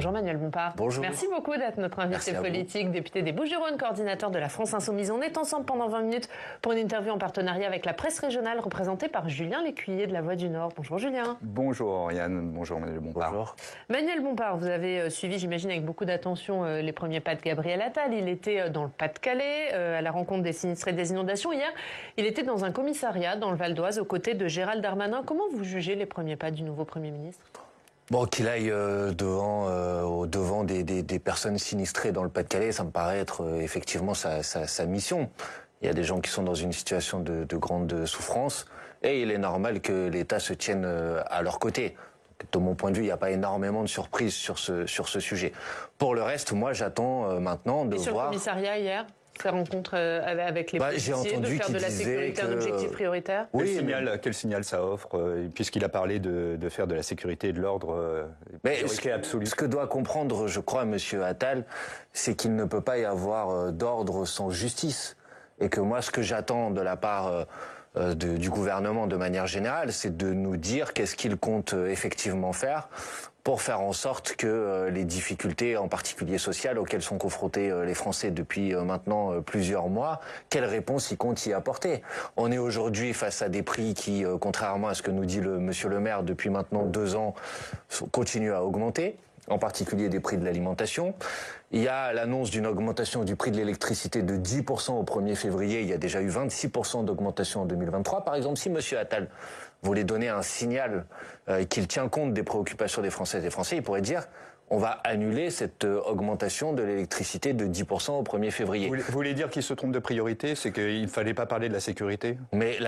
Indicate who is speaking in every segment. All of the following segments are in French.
Speaker 1: Bonjour Manuel Bompard.
Speaker 2: Bonjour.
Speaker 1: Merci beaucoup d'être notre invité politique, député des Bouches-du-Rhône, coordinateur de la France Insoumise. On est ensemble pendant 20 minutes pour une interview en partenariat avec la presse régionale représentée par Julien Lécuyer de La Voix du Nord. Bonjour Julien.
Speaker 3: Bonjour Yann, bonjour Manuel Bompard.
Speaker 2: Bonjour.
Speaker 1: Manuel Bompard, vous avez suivi, j'imagine, avec beaucoup d'attention les premiers pas de Gabriel Attal. Il était dans le Pas-de-Calais à la rencontre des sinistrés des inondations. Hier, il était dans un commissariat dans le Val d'Oise aux côtés de Gérald Darmanin. Comment vous jugez les premiers pas du nouveau Premier ministre ?
Speaker 2: Bon, qu'il aille devant des personnes sinistrées dans le Pas-de-Calais, ça me paraît être effectivement sa mission. Il y a des gens qui sont dans une situation de grande souffrance et il est normal que l'État se tienne à leur côté. De mon point de vue, il n'y a pas énormément de surprises sur ce sujet. Pour le reste, moi, j'attends maintenant de voir...
Speaker 1: Et sur le commissariat hier, ces rencontres avec les policiers, de faire de la sécurité un objectif prioritaire.
Speaker 3: Oui, quel signal ça offre, puisqu'il a parlé de faire de la sécurité et de l'ordre priorité absolue. Ce
Speaker 2: que doit comprendre, je crois, M. Attal, c'est qu'il ne peut pas y avoir d'ordre sans justice. Et que moi, ce que j'attends de la part du gouvernement de manière générale, c'est de nous dire qu'est-ce qu'il compte effectivement faire pour faire en sorte que les difficultés, en particulier sociales, auxquelles sont confrontés les Français depuis maintenant plusieurs mois, quelle réponse il compte y apporter. On est aujourd'hui face à des prix qui, contrairement à ce que nous dit monsieur le maire depuis maintenant 2 ans, continuent à augmenter, en particulier des prix de l'alimentation. Il y a l'annonce d'une augmentation du prix de l'électricité de 10% au 1er février. Il y a déjà eu 26% d'augmentation en 2023. Par exemple, si M. Attal voulait donner un signal qu'il tient compte des préoccupations des Françaises et des Français, il pourrait dire on va annuler cette augmentation de l'électricité de 10% au 1er février.
Speaker 3: Vous voulez dire qu'il se trompe de priorité? C'est qu'il ne fallait pas parler de la sécurité?
Speaker 2: Mais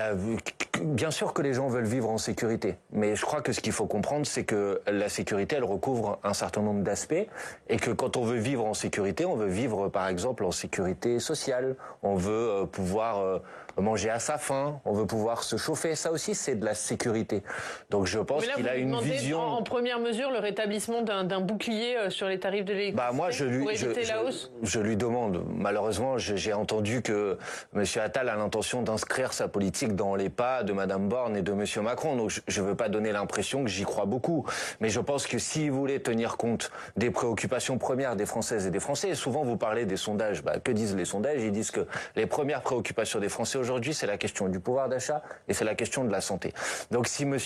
Speaker 2: bien sûr que les gens veulent vivre en sécurité. Mais je crois que ce qu'il faut comprendre, c'est que la sécurité, elle recouvre un certain nombre d'aspects. Et que quand on veut vivre en sécurité, on veut vivre par exemple en sécurité sociale. On veut pouvoir manger à sa faim. On veut pouvoir se chauffer. Ça aussi, c'est de la sécurité. Donc je pense qu'il a une vision...
Speaker 1: En première mesure, le rétablissement d'un bouclier sur les tarifs de l'électricité
Speaker 2: moi,
Speaker 1: pour éviter la hausse.
Speaker 2: Je lui demande. Malheureusement, j'ai entendu que M. Attal a l'intention d'inscrire sa politique dans les pas de Mme Borne et de M. Macron. Donc je ne veux pas donner l'impression que j'y crois beaucoup. Mais je pense que s'il voulait tenir compte des préoccupations premières des Françaises et des Français, souvent vous parlez des sondages. Que disent les sondages? Ils disent que les premières préoccupations des Français aujourd'hui, c'est la question du pouvoir d'achat et c'est la question de la santé. Donc si M.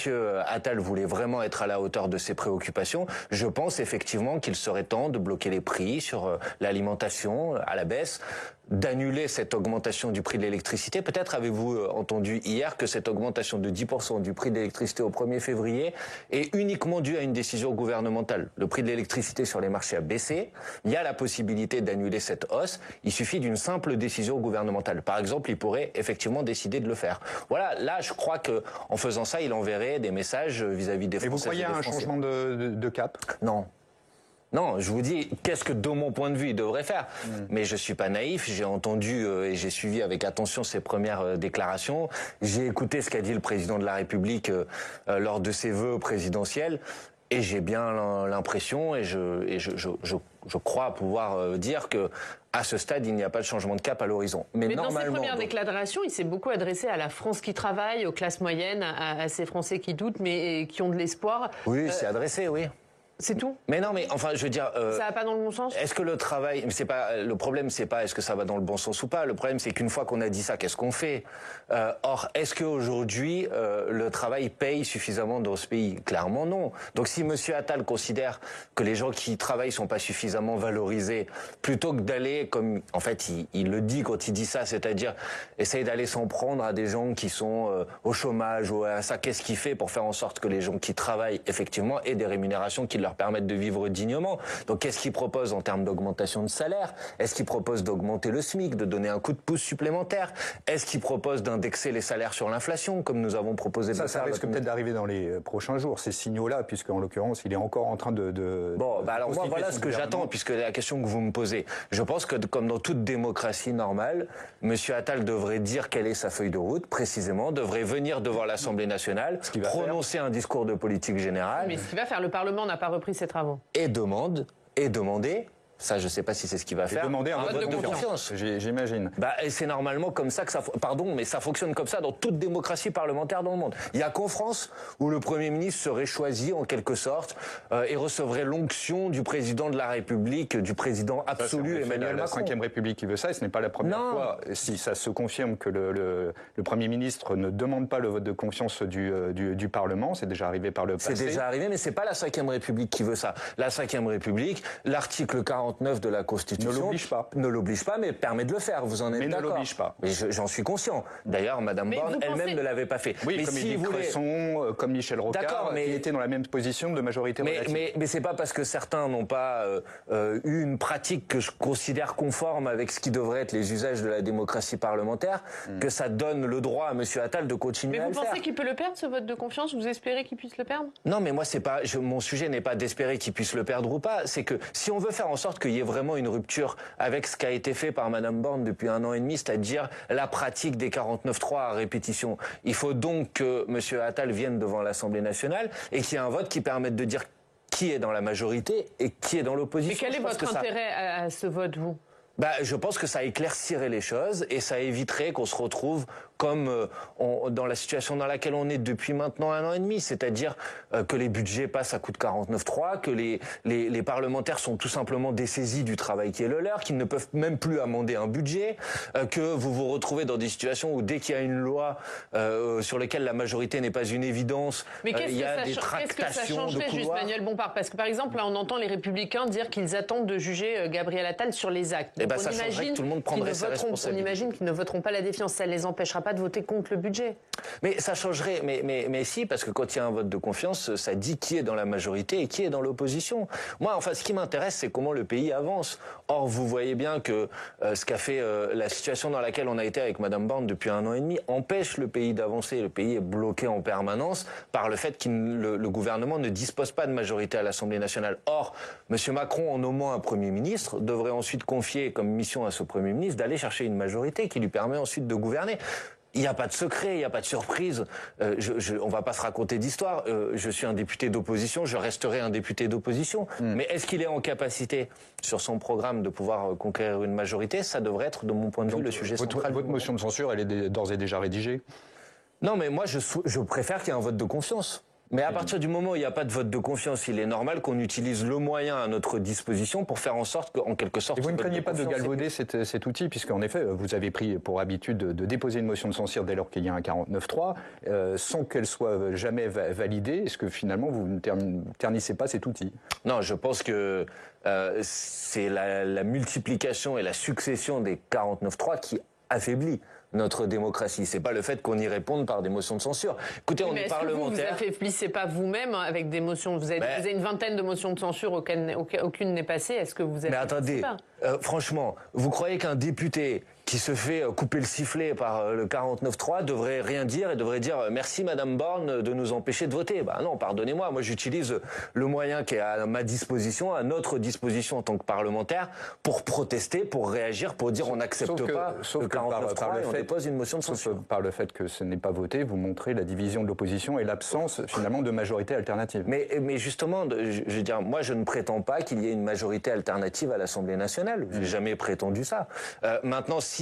Speaker 2: Attal voulait vraiment être à la hauteur de ses préoccupations, je pense effectivement qu'il serait temps de bloquer les prix sur l'alimentation à la baisse, d'annuler cette augmentation du prix de l'électricité. Peut-être avez-vous entendu hier que cette augmentation de 10% du prix de l'électricité au 1er février est uniquement due à une décision gouvernementale. Le prix de l'électricité sur les marchés a baissé. Il y a la possibilité d'annuler cette hausse. Il suffit d'une simple décision gouvernementale. Par exemple, il pourrait effectivement décider de le faire. Voilà, là, je crois que en faisant ça, il enverrait des messages vis-à-vis des Français.
Speaker 3: Et vous croyez à un changement de cap?
Speaker 2: Non. Non, je vous dis, qu'est-ce que de mon point de vue il devrait faire? Mais je suis pas naïf, j'ai entendu et j'ai suivi avec attention ses premières déclarations. J'ai écouté ce qu'a dit le président de la République lors de ses vœux présidentiels. Et j'ai bien l'impression, et je crois pouvoir dire que à ce stade, il n'y a pas de changement de cap à l'horizon.
Speaker 1: Mais dans ses premières déclarations, il s'est beaucoup adressé à la France qui travaille, aux classes moyennes, à ces Français qui doutent mais qui ont de l'espoir.
Speaker 2: Oui, c'est adressé, oui.
Speaker 1: C'est tout?
Speaker 2: Mais non, mais enfin, je veux dire...
Speaker 1: ça va pas dans le bon sens?
Speaker 2: Est-ce que le travail... Le problème, c'est pas est-ce que ça va dans le bon sens ou pas. Le problème, c'est qu'une fois qu'on a dit ça, qu'est-ce qu'on fait? Or, est-ce qu'aujourd'hui, le travail paye suffisamment dans ce pays? Clairement, non. Donc, si M. Attal considère que les gens qui travaillent sont pas suffisamment valorisés, plutôt que d'aller, comme... En fait, il le dit quand il dit ça, c'est-à-dire, essaye d'aller s'en prendre à des gens qui sont au chômage ou à ça, qu'est-ce qu'il fait pour faire en sorte que les gens qui travaillent, effectivement, aient des rémunérations qui leur permettre de vivre dignement. Donc qu'est-ce qu'il propose en termes d'augmentation de salaire? Est-ce qu'il propose d'augmenter le SMIC, de donner un coup de pouce supplémentaire? Est-ce qu'il propose d'indexer les salaires sur l'inflation, comme nous avons proposé de le faire?
Speaker 3: Ça risque peut-être d'arriver dans les prochains jours, ces signaux-là, puisqu'en l'occurrence, il est encore en train de
Speaker 2: Bon, alors moi, voilà ce que j'attends, puisque la question que vous me posez. Je pense que, comme dans toute démocratie normale, M. Attal devrait dire quelle est sa feuille de route, précisément, devrait venir devant l'Assemblée nationale, prononcer un discours de politique générale.
Speaker 1: Mais ce qu'il va faire, le Parlement n'a pas repris ses travaux.
Speaker 2: Et demander Ça, je ne sais pas si c'est ce qu'il va faire.
Speaker 3: Demander un vote de confiance, j'imagine.
Speaker 2: Et c'est normalement comme ça que ça... Pardon, mais ça fonctionne comme ça dans toute démocratie parlementaire dans le monde. Il n'y a qu'en France où le Premier ministre serait choisi en quelque sorte et recevrait l'onction du président de la République, du président absolu Emmanuel Macron.
Speaker 3: La 5e République qui veut ça, et ce n'est pas la première fois. Si ça se confirme que le Premier ministre ne demande pas le vote de confiance du Parlement, c'est déjà arrivé par le passé.
Speaker 2: C'est déjà arrivé, mais c'est pas la 5e République qui veut ça. La 5e République, l'article 49 de la Constitution ne l'oblige pas, mais permet de le faire. Vous en êtes d'accord?
Speaker 3: Mais ne l'oblige pas.
Speaker 2: Mais j'en suis conscient. D'ailleurs, Madame Borne elle-même ne l'avait pas fait.
Speaker 3: Oui, mais comme Édith Cresson, comme Michel Rocard, qui étaient dans la même position de majorité relative.
Speaker 2: Mais c'est pas parce que certains n'ont pas eu une pratique que je considère conforme avec ce qui devrait être les usages de la démocratie parlementaire que ça donne le droit à Monsieur Attal de continuer à le faire.
Speaker 1: Mais vous pensez qu'il peut le perdre, ce vote de confiance? Vous espérez qu'il puisse le perdre?
Speaker 2: Non, mais moi, mon sujet n'est pas d'espérer qu'il puisse le perdre ou pas. C'est que si on veut faire en sorte qu'il y ait vraiment une rupture avec ce qui a été fait par Madame Borne depuis 1 an et demi, c'est-à-dire la pratique des 49.3 à répétition, il faut donc que Monsieur Attal vienne devant l'Assemblée nationale et qu'il y ait un vote qui permette de dire qui est dans la majorité et qui est dans l'opposition.
Speaker 1: Mais quel est votre intérêt à ce vote, vous?
Speaker 2: Je pense que ça éclaircirait les choses et ça éviterait qu'on se retrouve comme dans la situation dans laquelle on est depuis maintenant 1 an et demi, c'est-à-dire que les budgets passent à coup de 49.3, que les parlementaires sont tout simplement dessaisis du travail qui est le leur, qu'ils ne peuvent même plus amender un budget, que vous vous retrouvez dans des situations où dès qu'il y a une loi sur laquelle la majorité n'est pas une évidence, il y a des tractations de couloirs. Qu'est-ce que ça changerait, juste Manuel Bompard? Parce que par exemple, là on entend les Républicains dire qu'ils attendent de juger Gabriel Attal sur les actes. Ça changerait que tout le monde prendrait ses responsabilités.
Speaker 1: On imagine qu'ils ne voteront pas la défiance, ça ne les empêchera pas de voter contre le budget.
Speaker 2: Mais ça changerait, mais si, parce que quand il y a un vote de confiance, ça dit qui est dans la majorité et qui est dans l'opposition. Moi, enfin, ce qui m'intéresse, c'est comment le pays avance. Or, vous voyez bien que ce qu'a fait la situation dans laquelle on a été avec Madame Borne depuis 1 an et demi empêche le pays d'avancer. Le pays est bloqué en permanence par le fait que le gouvernement ne dispose pas de majorité à l'Assemblée nationale. Or, Monsieur Macron, en nommant un Premier ministre, devrait ensuite confier comme mission à ce Premier ministre d'aller chercher une majorité qui lui permet ensuite de gouverner. Il n'y a pas de secret, il n'y a pas de surprise. On va pas se raconter d'histoire. Je suis un député d'opposition, je resterai un député d'opposition. Mais est-ce qu'il est en capacité, sur son programme, de pouvoir conquérir une majorité? Ça devrait être, de mon point de vue, le sujet central.
Speaker 3: Votre motion de censure, elle est d'ores et déjà rédigée?
Speaker 2: Non, mais moi, je préfère qu'il y ait un vote de confiance. Mais à partir du moment où il n'y a pas de vote de confiance, il est normal qu'on utilise le moyen à notre disposition pour faire en sorte qu'en quelque sorte...
Speaker 3: Et vous ne craignez pas de galvauder cet outil, puisqu'en effet, vous avez pris pour habitude de déposer une motion de censure dès lors qu'il y a un 49.3, sans qu'elle soit jamais validée. Est-ce que finalement vous ne ternissez pas cet outil?
Speaker 2: Non, je pense que c'est la multiplication et la succession des 49.3 qui affaiblit notre démocratie. C'est pas le fait qu'on y réponde par des motions de censure. Écoutez, on est parlementaire.
Speaker 1: Vous affaiblissez pas vous-même avec des motions. Vous avez une vingtaine de motions de censure aucune n'est passée. Est-ce que vous
Speaker 2: Mais attendez, franchement, vous croyez qu'un député qui se fait couper le sifflet par le 49.3 devrait rien dire et devrait dire merci Madame Borne de nous empêcher de voter? Non, pardonnez-moi, moi j'utilise le moyen qui est à ma disposition, à notre disposition en tant que parlementaire, pour protester, pour réagir, pour dire on n'accepte pas le 49.3 et on dépose une motion de censure.
Speaker 3: Par le fait que ce n'est pas voté, vous montrez la division de l'opposition et l'absence finalement de majorité alternative.
Speaker 2: Mais justement, je veux dire, moi je ne prétends pas qu'il y ait une majorité alternative à l'Assemblée nationale. J'ai jamais prétendu ça. Maintenant, si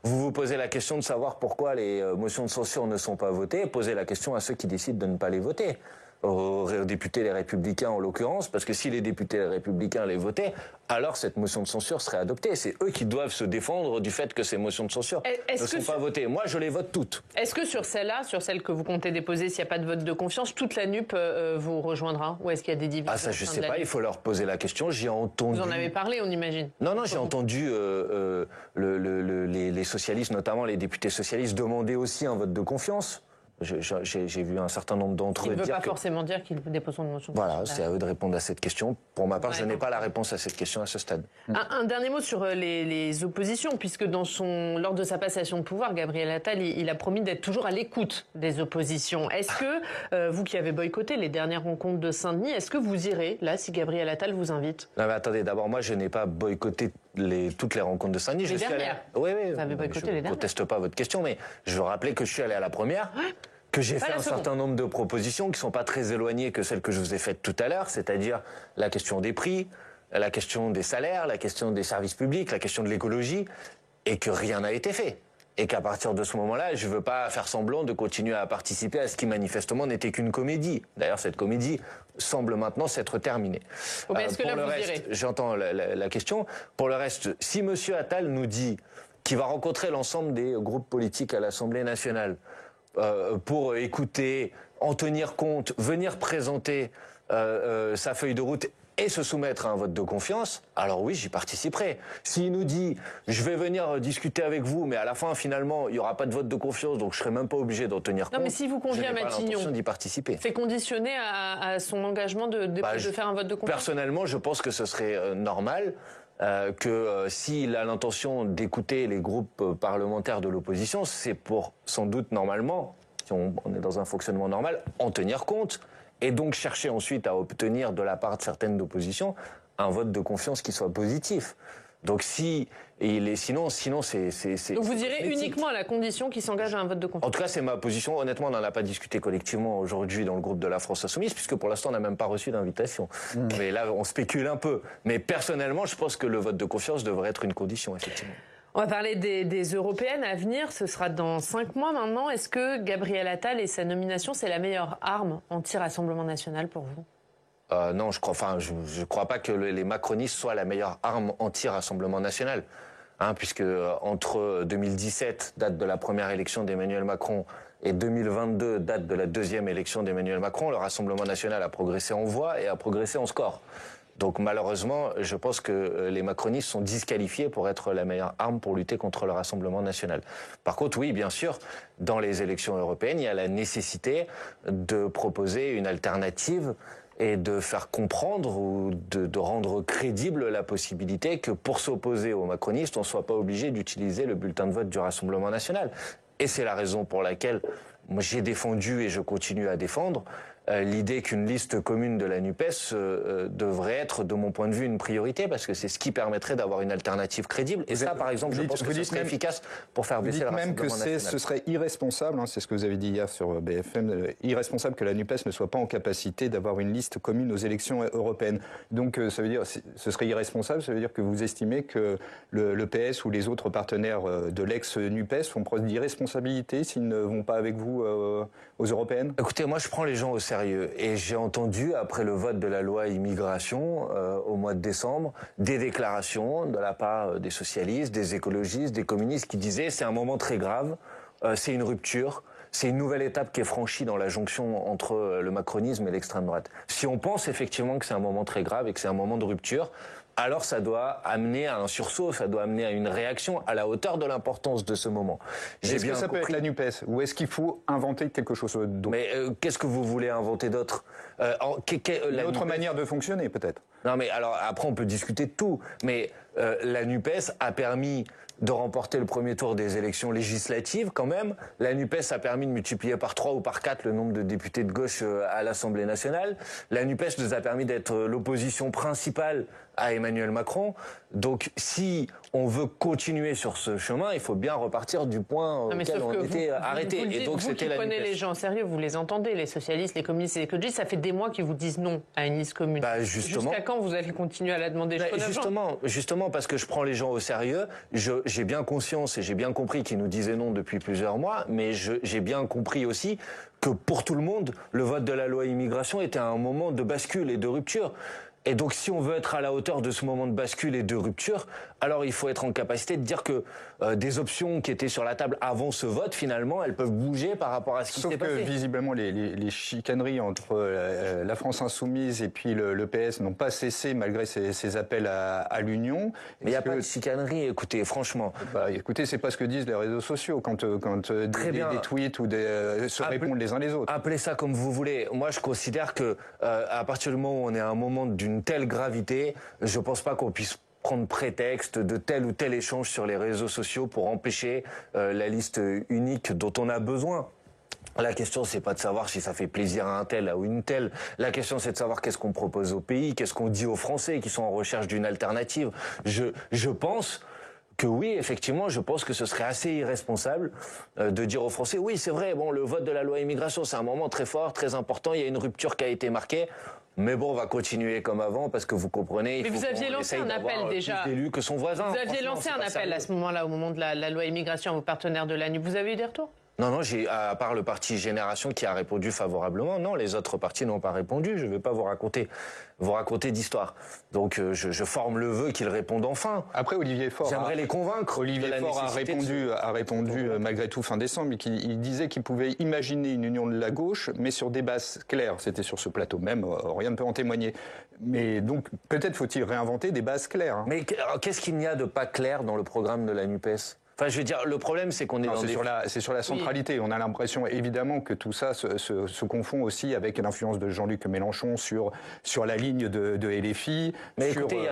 Speaker 2: vous vous posez la question de savoir pourquoi les motions de censure ne sont pas votées, posez la question à ceux qui décident de ne pas les voter. Aux députés les Républicains en l'occurrence, parce que si les députés les Républicains les votaient, alors cette motion de censure serait adoptée. C'est eux qui doivent se défendre du fait que ces motions de censure ne sont pas votées. Moi, je les vote toutes.
Speaker 1: Est-ce que sur celle-là, sur celle que vous comptez déposer, s'il n'y a pas de vote de confiance, toute la NUP vous rejoindra? Ou est-ce qu'il y a des divisions?
Speaker 2: Ça, je ne sais pas, il faut leur poser la question. J'ai entendu...
Speaker 1: Vous en avez parlé, on imagine.
Speaker 2: Non, j'ai entendu les socialistes, notamment les députés socialistes, demander aussi un vote de confiance. J'ai vu un certain nombre d'entre eux dire.
Speaker 1: Il ne veut pas forcément dire qu'ils déposeront une motion de censure.
Speaker 2: Voilà, c'est à eux de répondre à cette question. Pour ma part, je n'ai pas la réponse à cette question à ce stade.
Speaker 1: Un dernier mot sur les oppositions, puisque lors de sa passation de pouvoir, Gabriel Attal, il a promis d'être toujours à l'écoute des oppositions. Est-ce que, vous qui avez boycotté les dernières rencontres de Saint-Denis, est-ce que vous irez, là, si Gabriel Attal vous invite?
Speaker 2: Non, mais attendez, d'abord, moi, je n'ai pas boycotté toutes les rencontres de Saint-Denis.
Speaker 1: Les dernières.
Speaker 2: Oui.
Speaker 1: Vous avez boycotté les dernières.
Speaker 2: Je ne conteste pas votre question, mais je veux rappeler que je suis allé à la première. Ouais. Que j'ai fait un certain nombre de propositions qui ne sont pas très éloignées que celles que je vous ai faites tout à l'heure, c'est-à-dire la question des prix, la question des salaires, la question des services publics, la question de l'écologie, et que rien n'a été fait. Et qu'à partir de ce moment-là, je ne veux pas faire semblant de continuer à participer à ce qui manifestement n'était qu'une comédie. D'ailleurs, cette comédie semble maintenant s'être terminée.
Speaker 1: Est-ce que là, vous direz ?
Speaker 2: J'entends la question. Pour le reste, si M. Attal nous dit qu'il va rencontrer l'ensemble des groupes politiques à l'Assemblée nationale pour écouter, en tenir compte, venir présenter sa feuille de route et se soumettre à un vote de confiance, alors oui, j'y participerai. S'il nous dit, je vais venir discuter avec vous, mais à la fin, finalement, il n'y aura pas de vote de confiance, donc je ne serai même pas obligé d'en tenir compte.
Speaker 1: Non, mais si vous convient Matignon
Speaker 2: d'y participer.
Speaker 1: C'est conditionné à son engagement de faire un vote de confiance.
Speaker 2: Personnellement, je pense que ce serait normal que s'il a l'intention d'écouter les groupes parlementaires de l'opposition, c'est pour sans doute normalement, si on est dans un fonctionnement normal, en tenir compte. Et donc chercher ensuite à obtenir de la part de certaines d'opposition un vote de confiance qui soit positif. Donc sinon c'est.
Speaker 1: Donc vous direz uniquement à la condition qu'il s'engage à un vote de confiance.
Speaker 2: En tout cas, c'est ma position. Honnêtement, on n'en a pas discuté collectivement aujourd'hui dans le groupe de la France Insoumise, puisque pour l'instant, on n'a même pas reçu d'invitation. Mais là, on spécule un peu. Mais personnellement, je pense que le vote de confiance devrait être une condition, effectivement.
Speaker 1: On va parler des européennes à venir, ce sera dans 5 mois maintenant. Est-ce que Gabriel Attal et sa nomination, c'est la meilleure arme anti-Rassemblement national pour vous ?
Speaker 2: Non, je crois pas que les macronistes soient la meilleure arme anti-Rassemblement national. Puisque entre 2017, date de la première élection d'Emmanuel Macron, et 2022, date de la deuxième élection d'Emmanuel Macron, le Rassemblement national a progressé en voix et a progressé en score. Donc malheureusement, je pense que les macronistes sont disqualifiés pour être la meilleure arme pour lutter contre le Rassemblement national. Par contre, oui, bien sûr, dans les élections européennes, il y a la nécessité de proposer une alternative et de faire comprendre ou de rendre crédible la possibilité que pour s'opposer aux macronistes, on ne soit pas obligé d'utiliser le bulletin de vote du Rassemblement national. Et c'est la raison pour laquelle moi, j'ai défendu et je continue à défendre l'idée qu'une liste commune de la NUPES devrait être, de mon point de vue, une priorité, parce que c'est ce qui permettrait d'avoir une alternative crédible. Et ça, par exemple, je pense que ce serait efficace pour faire baisser le Rassemblement national.
Speaker 3: Même que ce serait irresponsable, c'est ce que vous avez dit hier sur BFM, irresponsable que la NUPES ne soit pas en capacité d'avoir une liste commune aux élections européennes. Donc ça veut dire, ce serait irresponsable, ça veut dire que vous estimez que le PS ou les autres partenaires de l'ex-NUPES font preuve d'irresponsabilité s'ils ne vont pas avec vous aux européennes ?
Speaker 2: Écoutez, moi je prends les gens au sérieux. Et j'ai entendu, après le vote de la loi immigration au mois de décembre, des déclarations de la part des socialistes, des écologistes, des communistes qui disaient c'est un moment très grave, c'est une rupture, c'est une nouvelle étape qui est franchie dans la jonction entre le macronisme et l'extrême droite. Si on pense effectivement que c'est un moment très grave et que c'est un moment de rupture, alors ça doit amener à un sursaut, ça doit amener à une réaction à la hauteur de l'importance de ce moment.
Speaker 3: Est-ce que ça peut être la NUPES ou est-ce qu'il faut inventer quelque chose d'autre ?
Speaker 2: Mais qu'est-ce que vous voulez inventer d'autre ?
Speaker 3: Une autre manière de fonctionner peut-être.
Speaker 2: Non mais alors après on peut discuter de tout, mais la NUPES a permis de remporter le premier tour des élections législatives quand même. La NUPES a permis de multiplier par 3 ou par 4 le nombre de députés de gauche à l'Assemblée nationale. La NUPES nous a permis d'être l'opposition principale à Emmanuel Macron. Donc si on veut continuer sur ce chemin, il faut bien repartir du point auquel on était arrêté.
Speaker 1: Et donc c'était la NUPES. Vous prenez les gens au sérieux, vous les entendez, les socialistes, les communistes et les écologistes, ça fait des mois qu'ils vous disent non à une liste commune. Jusqu'à quand vous allez continuer à la demander ?
Speaker 2: Justement parce que je prends les gens au sérieux, j'ai bien conscience et j'ai bien compris qu'ils nous disaient non depuis plusieurs mois, mais j'ai bien compris aussi que pour tout le monde, le vote de la loi immigration était un moment de bascule et de rupture. Et donc, si on veut être à la hauteur de ce moment de bascule et de rupture, alors il faut être en capacité de dire que des options qui étaient sur la table avant ce vote, finalement, elles peuvent bouger par rapport à ce qui s'est passé.
Speaker 3: Sauf que, visiblement, les chicaneries entre la France Insoumise et puis le PS n'ont pas cessé, malgré ces appels à l'union.
Speaker 2: Mais il n'y a pas de chicanerie, écoutez, franchement.
Speaker 3: Écoutez, c'est pas ce que disent les réseaux sociaux quand des tweets ou se répondent les uns les autres.
Speaker 2: Appelez ça comme vous voulez. Moi, je considère que à partir du moment où on est à un moment d'une telle gravité, je pense pas qu'on puisse prendre prétexte de tel ou tel échange sur les réseaux sociaux pour empêcher la liste unique dont on a besoin. La question, c'est pas de savoir si ça fait plaisir à un tel ou une telle. La question, c'est de savoir qu'est-ce qu'on propose au pays, qu'est-ce qu'on dit aux Français qui sont en recherche d'une alternative. Je pense que oui, effectivement, je pense que ce serait assez irresponsable de dire aux Français, oui, c'est vrai, bon, le vote de la loi immigration, c'est un moment très fort, très important, il y a une rupture qui a été marquée. Mais bon, on va continuer comme avant parce que vous comprenez.
Speaker 1: Mais vous aviez lancé un appel déjà.
Speaker 2: Plus d'élus que son voisin.
Speaker 1: Vous aviez lancé un appel à ce moment-là, au moment de la loi immigration, à vos partenaires de l'ANUP. Vous avez eu des retours ?
Speaker 2: Non, à part le parti Génération qui a répondu favorablement, non, les autres partis n'ont pas répondu. Je ne vais pas vous raconter d'histoire. Donc, je forme le vœu qu'ils répondent enfin.
Speaker 3: Après, Olivier Faure.
Speaker 2: J'aimerais les convaincre.
Speaker 3: Olivier Faure a répondu malgré tout fin décembre, il disait qu'il pouvait imaginer une union de la gauche, mais sur des bases claires. C'était sur ce plateau même, rien ne peut en témoigner. Mais donc, peut-être faut-il réinventer des bases claires. Hein.
Speaker 2: Mais qu'est-ce qu'il n'y a de pas clair dans le programme de la NUPES ? Enfin, je veux dire, le problème, c'est qu'on est dans
Speaker 3: c'est sur la centralité. Oui. On a l'impression, évidemment, que tout ça se confond aussi avec l'influence de Jean-Luc Mélenchon sur la ligne de LFI.
Speaker 2: Mais écoutez, il y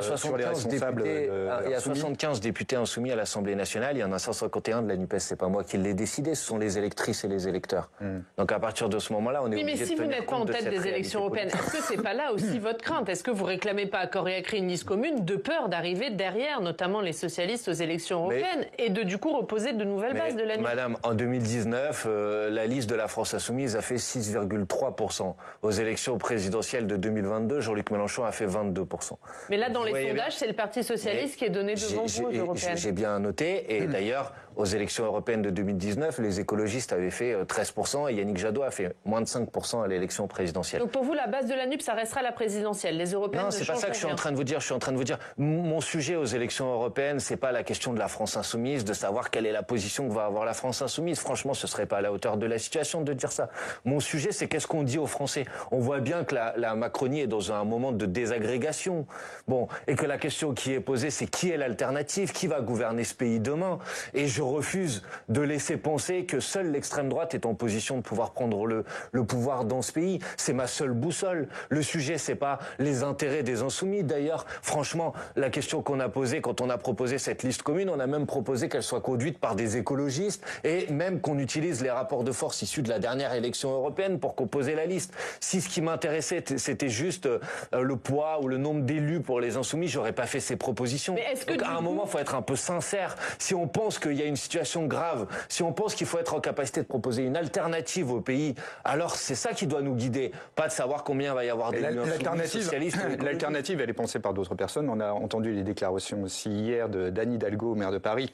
Speaker 2: a 75 députés insoumis à l'Assemblée nationale, il y en a 151 de la NUPES. C'est pas moi qui l'ai décidé, ce sont les électrices et les électeurs. Donc à partir de ce moment-là, on est obligé de tenir compte de cette réalité.
Speaker 1: Mais si vous n'êtes pas en tête des élections européennes, est-ce que c'est pas là aussi votre crainte ? Est-ce que vous réclamez pas à corps et à cri une liste commune de peur d'arriver derrière, notamment les socialistes, aux élections européennes et de du coup reposer de nouvelles bases de la NUPES.
Speaker 2: Madame, en 2019, la liste de la France Insoumise a fait 6,3%. Aux élections présidentielles de 2022, Jean-Luc Mélenchon a fait 22%.
Speaker 1: Mais là, dans les sondages, c'est le Parti Socialiste qui est donné devant vous aux européennes.
Speaker 2: J'ai bien noté. Et d'ailleurs, aux élections européennes de 2019, les écologistes avaient fait 13% et Yannick Jadot a fait moins de 5% à l'élection présidentielle.
Speaker 1: Donc pour vous, la base de la NUPES, ça restera la présidentielle. Les européennes
Speaker 2: non, c'est pas ça que je suis en train de vous dire. Je suis en train de vous dire, mon sujet aux élections européennes, c'est pas la question de la France Insoumise, de savoir quelle est la position que va avoir la France Insoumise. Franchement, ce serait pas à la hauteur de la situation de dire ça. Mon sujet, c'est qu'est-ce qu'on dit aux Français. On voit bien que la Macronie est dans un moment de désagrégation. Bon, et que la question qui est posée, c'est qui est l'alternative, qui va gouverner ce pays demain. Et je refuse de laisser penser que seule l'extrême droite est en position de pouvoir prendre le pouvoir dans ce pays. C'est ma seule boussole. Le sujet, c'est pas les intérêts des insoumis. D'ailleurs, franchement, la question qu'on a posée quand on a proposé cette liste commune, on a même proposé qu'elle soit conduite par des écologistes et même qu'on utilise les rapports de force issus de la dernière élection européenne pour composer la liste. Si ce qui m'intéressait, c'était juste le poids ou le nombre d'élus pour les insoumis, j'aurais pas fait ces propositions.
Speaker 1: Mais est-ce que
Speaker 2: donc, à un moment, il faut être un peu sincère. Si on pense qu'il y a une situation grave, si on pense qu'il faut être en capacité de proposer une alternative au pays, alors c'est ça qui doit nous guider, pas de savoir combien va y avoir d'élus socialistes.
Speaker 3: L'alternative, elle est pensée par d'autres personnes. On a entendu les déclarations aussi hier d'Anne Hidalgo, maire de Paris,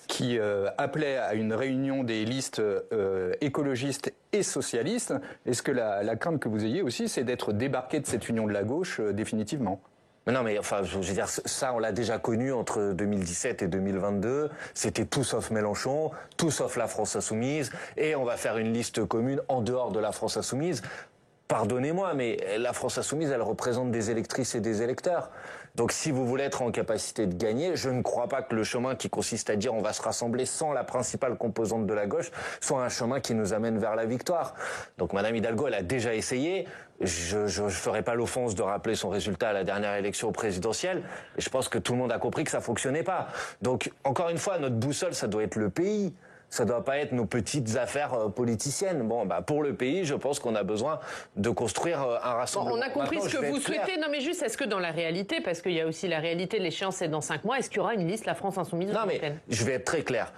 Speaker 3: qui appelait à une réunion des listes écologistes et socialistes. Est-ce que la crainte que vous ayez aussi, c'est d'être débarqué de cette union de la gauche définitivement ?
Speaker 2: Mais non, mais enfin, je veux dire, ça, on l'a déjà connu entre 2017 et 2022. C'était tout sauf Mélenchon, tout sauf la France Insoumise, et on va faire une liste commune en dehors de la France Insoumise. Pardonnez-moi, mais la France Insoumise, elle représente des électrices et des électeurs. Donc si vous voulez être en capacité de gagner, je ne crois pas que le chemin qui consiste à dire on va se rassembler sans la principale composante de la gauche soit un chemin qui nous amène vers la victoire. Donc Madame Hidalgo, elle a déjà essayé. Je ferai pas l'offense de rappeler son résultat à la dernière élection présidentielle. Et je pense que tout le monde a compris que ça fonctionnait pas. Donc encore une fois, notre boussole, ça doit être le pays. Ça ne doit pas être nos petites affaires politiciennes. Bon, bah, pour le pays, je pense qu'on a besoin de construire un rassemblement.
Speaker 1: Bon, on a compris ce que vous souhaitez. Non, mais juste, est-ce que dans la réalité, parce qu'il y a aussi la réalité, l'échéance c'est dans 5 mois, est-ce qu'il y aura une liste La France Insoumise européenne ?
Speaker 2: Non, mais je vais être très clair.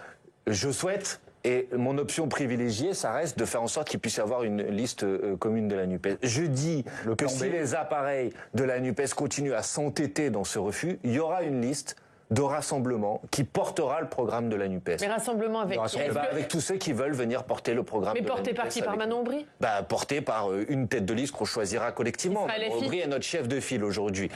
Speaker 2: Je souhaite, et mon option privilégiée, ça reste de faire en sorte qu'il puisse y avoir une liste commune de la NUPES. Je dis que si les appareils de la NUPES continuent à s'entêter dans ce refus, il y aura une liste de rassemblement qui portera le programme de la NUPES.
Speaker 1: Mais rassemblement avec qui ?
Speaker 2: Avec tous ceux qui veulent venir porter le programme de la NUPES.
Speaker 1: Mais porté par qui ? Par Manon Aubry ?
Speaker 2: Porté par une tête de liste qu'on choisira collectivement. Manon Aubry est notre chef de file aujourd'hui.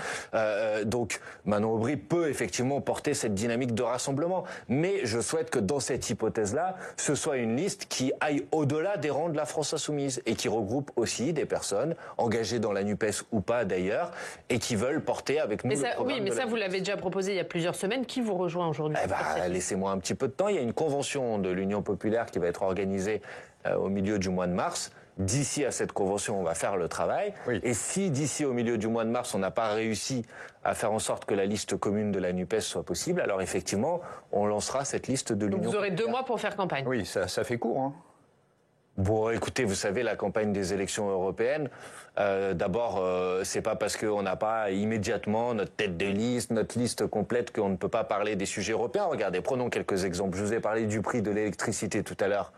Speaker 2: Donc Manon Aubry peut effectivement porter cette dynamique de rassemblement. Mais je souhaite que dans cette hypothèse-là, ce soit une liste qui aille au-delà des rangs de la France Insoumise et qui regroupe aussi des personnes engagées dans la NUPES ou pas d'ailleurs et qui veulent porter avec nous le programme
Speaker 1: Oui, mais ça vous l'avez déjà proposé il y a plusieurs semaine. Qui vous rejoint aujourd'hui ?
Speaker 2: Laissez-moi un petit peu de temps. Il y a une convention de l'Union populaire qui va être organisée au milieu du mois de mars. D'ici à cette convention, on va faire le travail. Oui. Et si d'ici au milieu du mois de mars, on n'a pas réussi à faire en sorte que la liste commune de la NUPES soit possible, alors effectivement, on lancera cette liste de l'Union populaire.
Speaker 1: Vous aurez 2 mois pour faire campagne.
Speaker 3: Oui, ça fait court, hein.
Speaker 2: Bon, écoutez, vous savez, la campagne des élections européennes, d'abord, c'est pas parce qu'on n'a pas immédiatement notre tête de liste, notre liste complète qu'on ne peut pas parler des sujets européens. Regardez, prenons quelques exemples. Je vous ai parlé du prix de l'électricité tout à l'heure.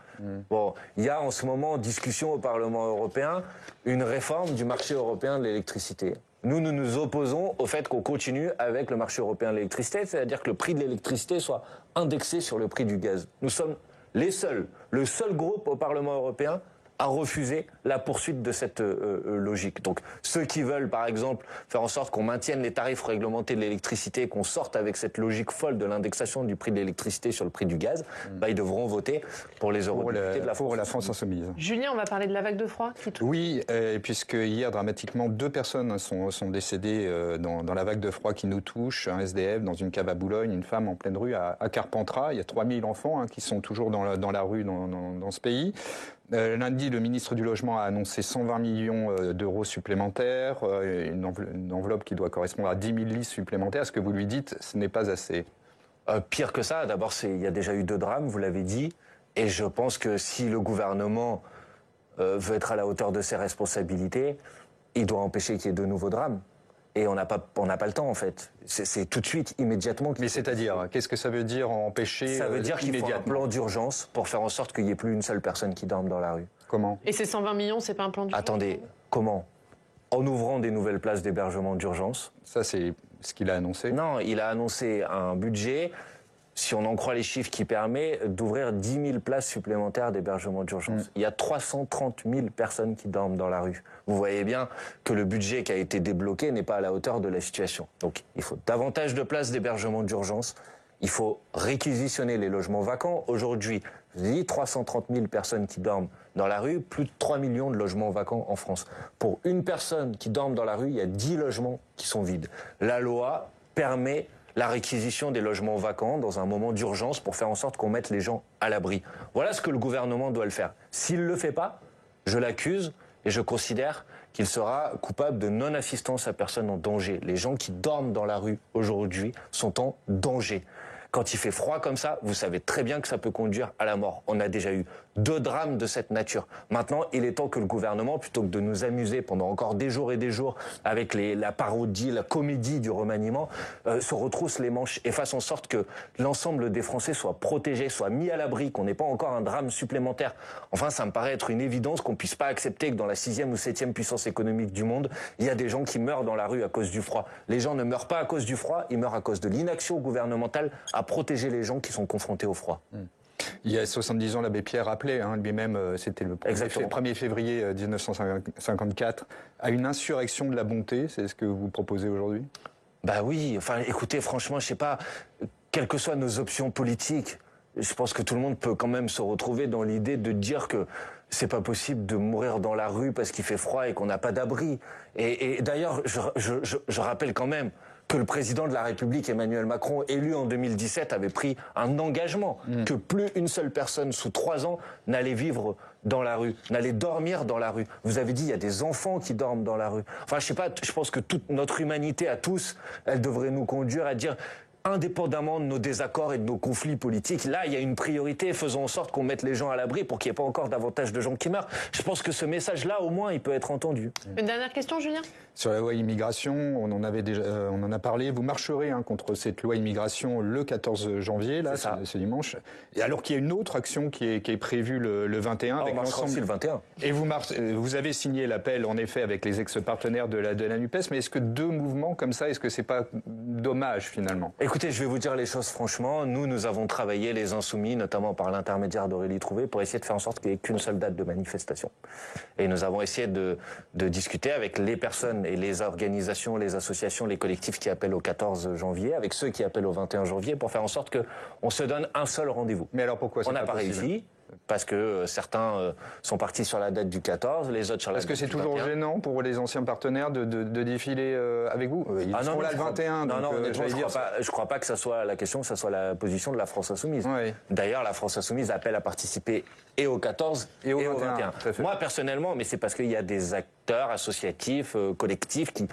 Speaker 2: Bon, il y a en ce moment en discussion au Parlement européen une réforme du marché européen de l'électricité. Nous nous opposons au fait qu'on continue avec le marché européen de l'électricité, c'est-à-dire que le prix de l'électricité soit indexé sur le prix du gaz. Nous sommes le seul groupe au Parlement européen à refuser la poursuite de cette logique. Donc ceux qui veulent, par exemple, faire en sorte qu'on maintienne les tarifs réglementés de l'électricité, qu'on sorte avec cette logique folle de l'indexation du prix de l'électricité sur le prix du gaz, ils devront voter pour les eurodéputés de la France insoumise.
Speaker 1: Julien, on va parler de la vague de froid
Speaker 3: Oui, puisque hier, dramatiquement, 2 personnes sont décédées dans la vague de froid qui nous touche, un SDF dans une cave à Boulogne, une femme en pleine rue à Carpentras. Il y a 3000 enfants qui sont toujours dans la rue dans ce pays. Lundi, le ministre du Logement a annoncé 120 millions d'euros supplémentaires, une enveloppe qui doit correspondre à 10 000 lits supplémentaires. Ce que vous lui dites, ce n'est pas assez.
Speaker 2: Pire que ça, d'abord, il y a déjà eu 2 drames, vous l'avez dit, et je pense que si le gouvernement veut être à la hauteur de ses responsabilités, il doit empêcher qu'il y ait de nouveaux drames. Et on n'a pas le temps, en fait. C'est tout de suite, immédiatement.
Speaker 3: Mais c'est-à-dire, qu'est-ce que ça veut dire, empêcher
Speaker 2: Ça veut dire qu'il faut un plan d'urgence pour faire en sorte qu'il n'y ait plus une seule personne qui dorme dans la rue.
Speaker 3: Comment?
Speaker 1: Et ces 120 millions, c'est pas un plan d'urgence?
Speaker 2: Attendez, comment? En ouvrant des nouvelles places d'hébergement d'urgence.
Speaker 3: Ça, c'est ce qu'il a annoncé?
Speaker 2: Non, il a annoncé un budget, si on en croit les chiffres, qui permet d'ouvrir 10 000 places supplémentaires d'hébergement d'urgence. Il y a 330 000 personnes qui dorment dans la rue. Vous voyez bien que le budget qui a été débloqué n'est pas à la hauteur de la situation. Donc il faut davantage de places d'hébergement d'urgence. Il faut réquisitionner les logements vacants. Aujourd'hui, je vous dis 330 000 personnes qui dorment dans la rue, plus de 3 millions de logements vacants en France. Pour une personne qui dorme dans la rue, il y a 10 logements qui sont vides. La loi permet la réquisition des logements vacants dans un moment d'urgence pour faire en sorte qu'on mette les gens à l'abri. Voilà ce que le gouvernement doit le faire. S'il ne le fait pas, je l'accuse et je considère qu'il sera coupable de non-assistance à personne en danger. Les gens qui dorment dans la rue aujourd'hui sont en danger. Quand il fait froid comme ça, vous savez très bien que ça peut conduire à la mort. On a déjà eu 2 drames de cette nature. Maintenant, il est temps que le gouvernement, plutôt que de nous amuser pendant encore des jours et des jours avec la parodie, la comédie du remaniement, se retrousse les manches et fasse en sorte que l'ensemble des Français soient protégés, soient mis à l'abri, qu'on n'ait pas encore un drame supplémentaire. Enfin, ça me paraît être une évidence qu'on puisse pas accepter que dans la 6e ou 7e puissance économique du monde, il y a des gens qui meurent dans la rue à cause du froid. Les gens ne meurent pas à cause du froid, ils meurent à cause de l'inaction gouvernementale à protéger les gens qui sont confrontés au froid.
Speaker 3: Il y a 70 ans, l'abbé Pierre rappelait lui-même, c'était le 1er février 1954, à une insurrection de la bonté. C'est ce que vous proposez aujourd'hui?
Speaker 2: Bah oui, enfin écoutez, franchement, je sais pas, quelles que soient nos options politiques, je pense que tout le monde peut quand même se retrouver dans l'idée de dire que c'est pas possible de mourir dans la rue parce qu'il fait froid et qu'on n'a pas d'abri. Et d'ailleurs, je rappelle quand même que le président de la République, Emmanuel Macron, élu en 2017, avait pris un engagement que plus une seule personne sous 3 ans n'allait vivre dans la rue, n'allait dormir dans la rue. Vous avez dit, il y a des enfants qui dorment dans la rue. Enfin, je sais pas, je pense que toute notre humanité à tous, elle devrait nous conduire à dire, indépendamment de nos désaccords et de nos conflits politiques, là, il y a une priorité, faisons en sorte qu'on mette les gens à l'abri pour qu'il n'y ait pas encore davantage de gens qui meurent. Je pense que ce message-là, au moins, il peut être entendu.
Speaker 1: Une dernière question, Julien?
Speaker 3: Sur la loi immigration, on en a parlé. Vous marcherez contre cette loi immigration le 14 janvier, là, ce dimanche. Et alors qu'il y a une autre action qui est prévue le 21.
Speaker 2: On marchera aussi le 21.
Speaker 3: Et vous avez signé l'appel, en effet, avec les ex-partenaires de la NUPES. Mais est-ce que 2 mouvements comme ça, est-ce que c'est pas dommage, finalement?
Speaker 2: Écoutez, je vais vous dire les choses franchement. Nous avons travaillé, les Insoumis, notamment par l'intermédiaire d'Aurélie Trouvé, pour essayer de faire en sorte qu'il n'y ait qu'une seule date de manifestation. Et nous avons essayé de discuter avec les personnes et les organisations, les associations, les collectifs qui appellent au 14 janvier, avec ceux qui appellent au 21 janvier, pour faire en sorte qu'on se donne un seul rendez-vous.
Speaker 3: Mais alors pourquoi
Speaker 2: on n'a pas réussi? Parce que certains sont partis sur la date du 14, les autres sur la date du 21.
Speaker 3: Est-ce que c'est toujours gênant pour les anciens partenaires de défiler avec vous? Ils sont là le 21.
Speaker 2: Non, honnêtement, je crois pas que ça soit la question, que ça soit la position de la France Insoumise.
Speaker 3: Oui.
Speaker 2: D'ailleurs, la France Insoumise appelle à participer et au 14 et au 21. Moi, personnellement, mais c'est parce qu'il y a des acteurs associatifs, collectifs qui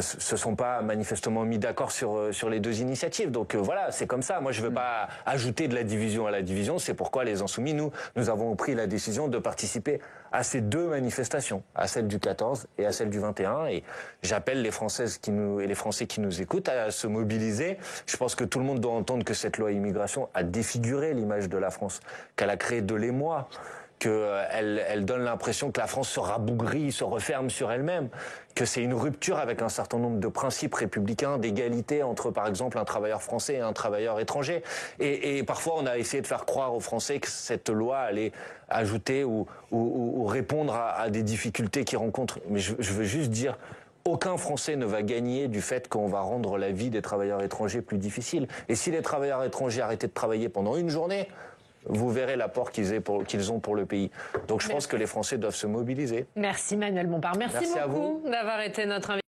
Speaker 2: se sont pas manifestement mis d'accord sur les deux initiatives. Donc voilà, c'est comme ça. Moi, je veux pas ajouter de la division à la division. C'est pourquoi les Insoumis, nous avons pris la décision de participer à ces deux manifestations, à celle du 14 et à celle du 21. Et j'appelle les Françaises et les Français qui nous écoutent à se mobiliser. Je pense que tout le monde doit entendre que cette loi immigration a défiguré l'image de la France, qu'elle a créé de l'émoi, qu'elle donne l'impression que la France se rabougrit, se referme sur elle-même, que c'est une rupture avec un certain nombre de principes républicains d'égalité entre, par exemple, un travailleur français et un travailleur étranger. Et parfois, on a essayé de faire croire aux Français que cette loi allait ajouter ou répondre à des difficultés qu'ils rencontrent. Mais je veux juste dire, aucun Français ne va gagner du fait qu'on va rendre la vie des travailleurs étrangers plus difficile. Et si les travailleurs étrangers arrêtaient de travailler pendant une journée, vous verrez l'apport qu'ils ont pour le pays. Donc je pense que les Français doivent se mobiliser.
Speaker 1: Merci Manuel Bompard. Merci beaucoup d'avoir été notre invité.